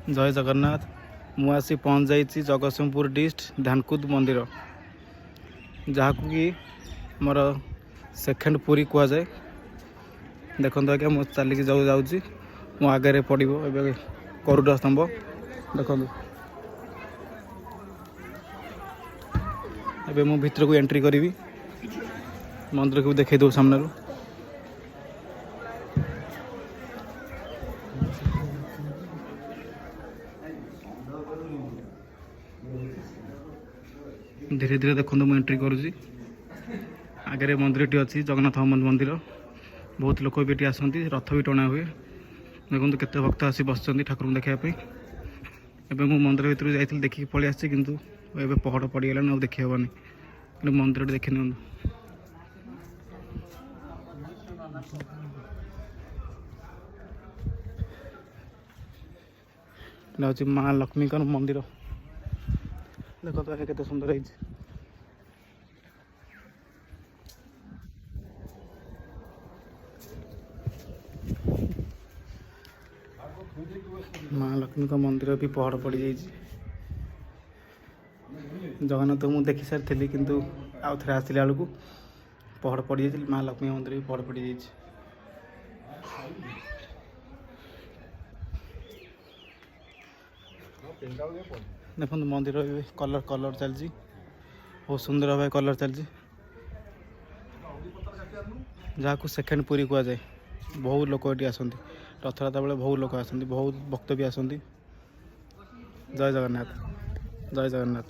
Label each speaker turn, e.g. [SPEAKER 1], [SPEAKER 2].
[SPEAKER 1] जय जगन्नाथ। मुझे पहुँच जाइए जगतसिंहपुर डिस्ट्रिक्ट ध्यानकुद मंदिर, जहाँ कि मोर सेकेंड पुरी कहुए। देखो आज्ञा मु चलिकी जाऊँगी मो आगे पड़ो ए गरुड़ स्तंभ। देखो एबे मु भितर को एंट्री करी मंदिर को देखे दो सामने। धीरे धीरे देखो मुझे एंट्री करुँची। आगे मंदिर टी अच्छी जगन्नाथ मंदिर, बहुत लोग भी आसती, रथ भी टणा हुए। देखो केते भक्त आसी बस ठाकुर देखापी। एबे मु मंदिर भीतर जाइए देखिए पलि आसी, किंतु एबे पहड़ पड़गला ना देखी हेनी, कि मंदिर देखी नि। हूँ माँ लक्ष्मी का मंदिर। देखो तो केते सुंदर है। माँ लक्ष्मी का मंदिर भी पहड़ पड़ जाइए। जगन्नाथ मुझे देखी सारी, किंतु आउ थे आसला बेलू पहड़ पड़ जाइए। माँ लक्ष्मी मंदिर भी पहड़ पड़ जाइए। देखो मंदिर कलर कलर चलती, बहुत सुंदर भाव कलर चलती, जहाँ को सेकेंड पुरी कहुए। बहुत लोग ये आसती, रथयात्रा बेले बहुत लोग आसती, बहुत भक्त भी आसती। जय जगन्नाथ, जय जगन्नाथ।